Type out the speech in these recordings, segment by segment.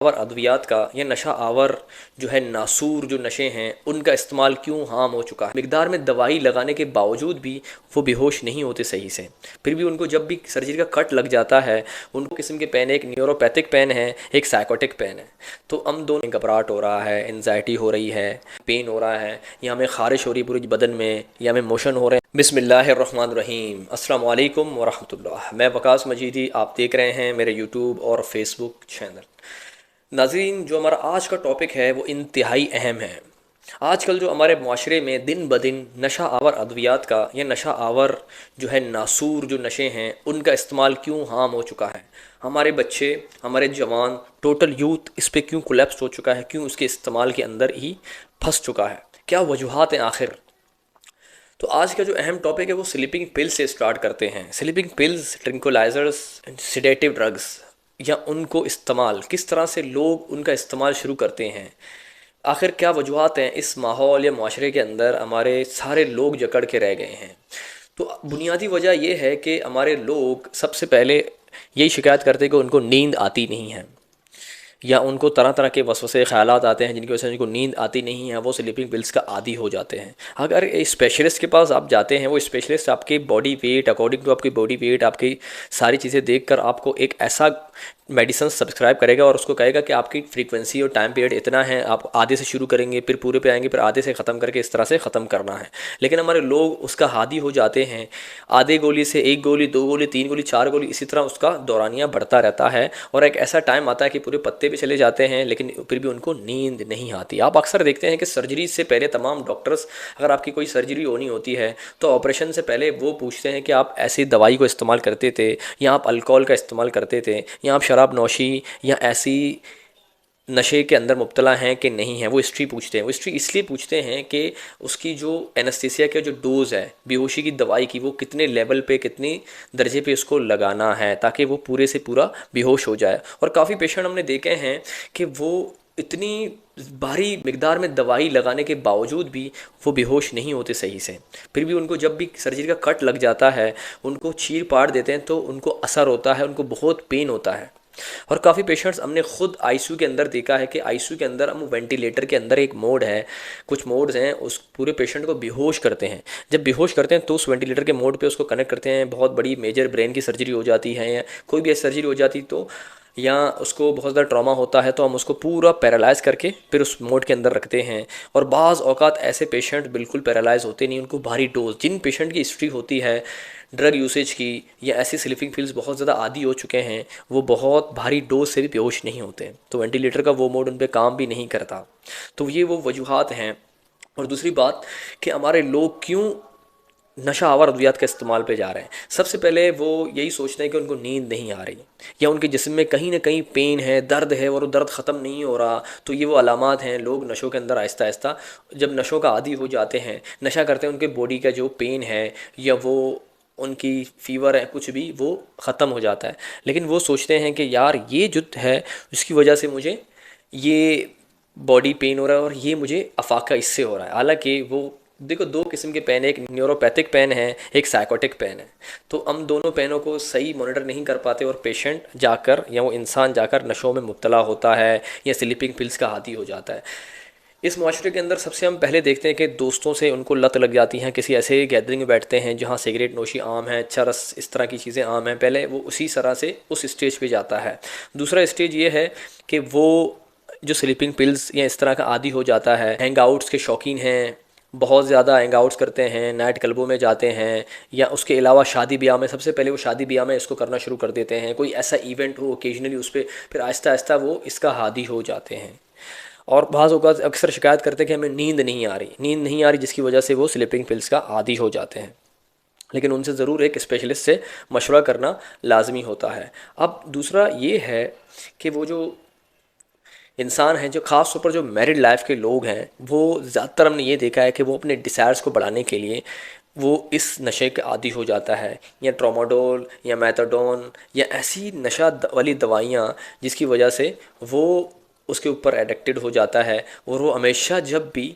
Our अद्वियात का या नशा आवर जो है नासूर जो नशे हैं उनका इस्तेमाल क्यों आम हो चुका है। मिकदार में दवाई लगाने के बावजूद भी वो बेहोश नहीं होते सही से। फिर भी उनको जब भी सर्जरी का कट लग जाता है उनको किस्म के पेन, एक न्यूरोपैथिक पेन है, एक साइकोटिक पेन है। तो हम दोनों, घबराहट हो रहा है, एनजाइटी हो रही है, पेन हो रहा है, या हमें खारिश हो रही है पूरी बदन में, या हमें मोशन हो रहे हैं। बिस्मिल्लाहिर्रहमानिर्रहीम, अस्सलाम वालेकुम वरहमतुल्लाह। मैं वकास मजीदी, आप देख रहे हैं मेरे यूट्यूब और फेसबुक चैनल। नाज़रीन, जो हमारा आज का टॉपिक है वो इंतहाई अहम है। आजकल जो हमारे माशरे में दिन ब दिन नशा आवर अद्वियात का या नशा आवर जो है नासूर जो नशे हैं उनका इस्तेमाल क्यों आम हो चुका है। हमारे बच्चे, हमारे जवान, टोटल यूथ इस पे क्यों कोलैप्स हो चुका है, क्यों उसके इस्तेमाल के अंदर ही फंस चुका है, क्या वजूहात हैं आखिर। तो आज का जो अहम टॉपिक है वो स्लीपिंग पिल्स से स्टार्ट करते हैं। स्लीपिंग पिल्स, ट्रिंकुलाइजर्स, सिडेटिव ड्रग्स, या उनको इस्तेमाल किस तरह से लोग उनका इस्तेमाल शुरू करते हैं। आखिर क्या वजूहात हैं इस माहौल या माशरे के अंदर हमारे सारे लोग जकड़ के रह गए हैं। तो बुनियादी वजह यह है कि हमारे लोग सबसे पहले यही शिकायत करते हैं कि उनको नींद आती नहीं है, या उनको तरह तरह के वसवसे ख़यालात आते हैं जिनकी वजह से उनको नींद आती नहीं है, वो स्लीपिंग पिल्स का आदी हो जाते हैं। अगर एक स्पेशलिस्ट के पास आप जाते हैं, वो स्पेशलिस्ट आपके बॉडी वेट, अकॉर्डिंग टू आपकी बॉडी वेट, आपकी सारी चीज़ें देखकर आपको एक ऐसा मेडिसन सब्सक्राइब करेगा और उसको कहेगा कि आपकी फ्रीक्वेंसी और टाइम पीरियड इतना है, आप आधे से शुरू करेंगे, फिर पूरे पे आएंगे, फिर आधे से ख़त्म करके इस तरह से ख़त्म करना है। लेकिन हमारे लोग उसका हादी हो जाते हैं। आधे गोली से एक गोली, दो गोली, तीन गोली, चार गोली, इसी तरह उसका दौरानिया बढ़ता रहता है और एक ऐसा टाइम आता है कि पूरे पत्ते पे चले जाते हैं लेकिन फिर भी उनको नींद नहीं आती। आप अक्सर देखते हैं कि सर्जरी से पहले तमाम डॉक्टर्स, अगर आपकी कोई सर्जरी होनी होती है तो ऑपरेशन से पहले वो पूछते हैं कि आप ऐसी दवाई को इस्तेमाल करते थे, या आप अल्कोहल का इस्तेमाल करते थे, या आप शराब नौशी या ऐसी नशे के अंदर मुब्तला हैं कि नहीं है। वो हिस्ट्री पूछते हैं। वो हिस्ट्री इसलिए पूछते हैं कि उसकी जो एनेस्थीसिया का जो डोज़ है बेहोशी की दवाई की, वो कितने लेवल पे, कितनी दर्जे पे उसको लगाना है ताकि वो पूरे से पूरा बेहोश हो जाए। और काफ़ी पेशेंट हमने देखे हैं कि वो इतनी भारी मिकदार में दवाई लगाने के बावजूद भी वो बेहोश नहीं होते सही से। फिर भी उनको जब भी सर्जरी का कट लग जाता है, उनको चीर पाड़ देते हैं तो उनको असर होता है, उनको बहुत पेन होता है। और काफ़ी पेशेंट्स हमने खुद आईसीयू के अंदर देखा है कि आईसीयू के अंदर हम वेंटिलेटर के अंदर एक मोड है, कुछ मोड्स हैं, उस पूरे पेशेंट को बेहोश करते हैं। जब बेहोश करते हैं तो उस वेंटिलेटर के मोड पे उसको कनेक्ट करते हैं। बहुत बड़ी मेजर ब्रेन की सर्जरी हो जाती है या कोई भी ऐसी सर्जरी हो जाती तो, या उसको बहुत ज़्यादा ट्रॉमा होता है तो हम उसको पूरा पैरालाइज़ करके फिर उस मोड के अंदर रखते हैं। और बाज़ औक़ात ऐसे पेशेंट बिल्कुल पैरालाइज़ होते नहीं, उनको भारी डोज, जिन पेशेंट की हिस्ट्री होती है ड्रग यूसेज की या ऐसी स्लीपिंग पिल्स बहुत ज़्यादा आदी हो चुके हैं, वो बहुत भारी डोज से भी बेहोश नहीं होते, तो वेंटिलेटर का वो मोड उन पर काम भी नहीं करता। तो ये वो वजूहात हैं। और दूसरी बात कि हमारे लोग क्यों नशा आवर अद्वियात के इस्तेमाल पे जा रहे हैं। सबसे पहले वो यही सोचते हैं कि उनको नींद नहीं आ रही, या उनके जिस्म में कहीं ना कहीं पेन है, दर्द है और वो दर्द ख़त्म नहीं हो रहा। तो ये वो अलामात हैं। लोग नशों के अंदर आहिस्ता आहिस्ता जब नशों का आदी हो जाते हैं, नशा करते हैं, उनके बॉडी का जो पेन है या वो उनकी फ़ीवर है, कुछ भी, वो ख़त्म हो जाता है। लेकिन वो सोचते हैं कि यार ये जो है उसकी वजह से मुझे ये बॉडी पेन हो रहा है और ये मुझे अफाका इससे हो रहा है। हालांकि वो, देखो, दो किस्म के पेन है, एक न्यूरोपैथिक पेन है, एक साइकोटिक पेन है। तो हम दोनों पेनों को सही मॉनिटर नहीं कर पाते और पेशेंट जाकर या वो इंसान जाकर नशों में मुब्तला होता है या स्लीपिंग पिल्स का आदी हो जाता है। इस माशरे के अंदर सबसे हम पहले देखते हैं कि दोस्तों से उनको लत लग जाती हैं। किसी ऐसे गैदरिंग में बैठते हैं जहाँ सिगरेट नोशी आम है, चरस, इस तरह की चीज़ें आम हैं, पहले वो उसी तरह से उस स्टेज पे जाता है। दूसरा स्टेज ये है कि वो जो स्लीपिंग पिल्स या इस तरह का आदी हो जाता है, हैंग आउट्स के शौकीन हैं, बहुत ज़्यादा हैंग आउट्स करते हैं, नाइट क्लबों में जाते हैं, या उसके अलावा शादी ब्याह में, सबसे पहले वो शादी ब्याह में इसको करना शुरू कर देते हैं। कोई ऐसा इवेंट हो ओकेजनली उस पर, फिर आहिस्ता आहिस्ता वो इसका हादी हो जाते हैं। और बाज़ औक़ात अक्सर शिकायत करते हैं कि हमें नींद नहीं आ रही, नींद नहीं आ रही, जिसकी वजह से वो स्लीपिंग पिल्स का आदी हो जाते हैं। लेकिन उनसे ज़रूर एक स्पेशलिस्ट से मशवरा करना लाजमी होता है। अब दूसरा ये है कि वो जो इंसान हैं, जो ख़ास तौर पर जो मैरिड लाइफ के लोग हैं, वो ज़्यादातर हमने ये देखा है कि वो अपने डिज़ायर्स को बढ़ाने के लिए वो इस नशे के आदी हो जाता है, या ट्रामाडोल या मेथाडोन या ऐसी नशा वाली दवाइयाँ जिसकी वजह से वो उसके ऊपर एडिक्टेड हो जाता है। और वो हमेशा जब भी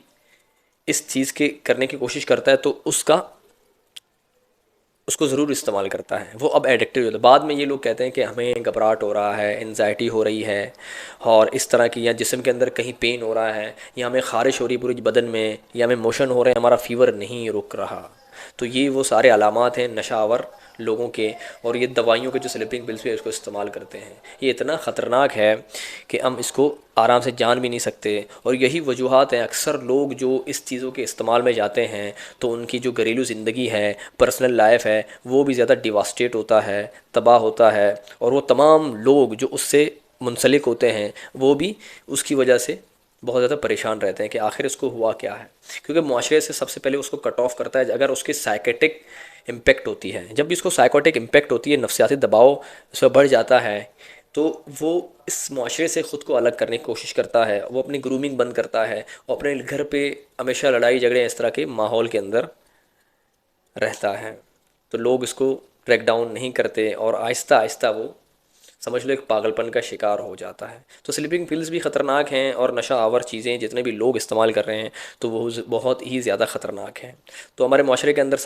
इस चीज़ के करने की कोशिश करता है तो उसका उसको ज़रूर इस्तेमाल करता है, वो अब एडिक्टिव होता है। बाद में ये लोग कहते हैं कि हमें घबराहट हो रहा है, एनजाइटी हो रही है और इस तरह की, या जिस्म के अंदर कहीं पेन हो रहा है, या हमें ख़ारिश हो रही है पूरी बदन में, या हमें मोशन हो रहे हैं, हमारा फ़ीवर नहीं रुक रहा। तो ये वो सारे अलामात हैं नशावर लोगों के, और ये दवाइयों के जो स्लीपिंग पिल्स भी है इसको इस्तेमाल करते हैं। ये इतना ख़तरनाक है कि हम इसको आराम से जान भी नहीं सकते। और यही वजूहात हैं, अक्सर लोग जो इस चीज़ों के इस्तेमाल में जाते हैं तो उनकी जो घरेलू ज़िंदगी है, पर्सनल लाइफ है, वो भी ज़्यादा डिवास्टेट होता है, तबाह होता है। और वो तमाम लोग जो उससे मुंसलिक होते हैं वो भी उसकी वजह से बहुत ज़्यादा परेशान रहते हैं कि आखिर इसको हुआ क्या है। क्योंकि मुआशरे से सबसे पहले उसको कट ऑफ करता है अगर उसकी साइकेटिक इम्पेक्ट होती है। जब भी उसको साइकोटिक इम्पेक्ट होती है, नफसियाती दबाव उस पर बढ़ जाता है, तो वो इस मुआशरे से ख़ुद को अलग करने की कोशिश करता है। वो अपनी ग्रूमिंग बंद करता है और अपने घर पे हमेशा लड़ाई झगड़े इस तरह के माहौल के अंदर रहता है। तो लोग इसको ट्रैक डाउन नहीं करते और आहिस्ता आहिस्ता वो समझ लो एक पागलपन का शिकार हो जाता है। तो स्लीपिंग पिल्स भी ख़तरनाक हैं और नशा आवर चीज़ें जितने भी लोग इस्तेमाल कर रहे हैं तो वो बहुत ही ज़्यादा ख़तरनाक हैं। तो हमारे माशरे के अंदर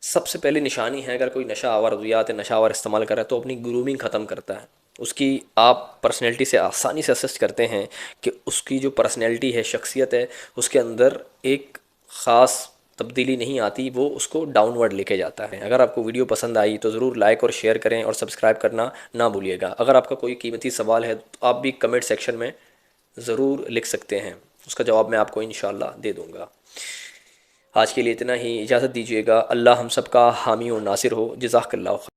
सबसे पहली निशानी है, अगर कोई नशा आवर अद्वियात नशा आवर इस्तेमाल कर रहा है तो अपनी ग्रूमिंग ख़त्म करता है। उसकी आप पर्सनैलिटी से आसानी से असेस करते हैं कि उसकी जो पर्सनैलिटी है, शख्सियत है, उसके अंदर एक ख़ास तब्दीली नहीं आती, वो उसको डाउनवर्ड लेके जाता है। अगर आपको वीडियो पसंद आई तो ज़रूर लाइक और शेयर करें और सब्सक्राइब करना ना भूलिएगा। अगर आपका कोई कीमती सवाल है तो आप भी कमेंट सेक्शन में ज़रूर लिख सकते हैं, उसका जवाब मैं आपको इंशाल्लाह दे दूँगा। आज के लिए इतना ही, इजाज़त दीजिएगा। अल्लाह हम सब का हामी और नासिर हो। जज़ाकल्लाह।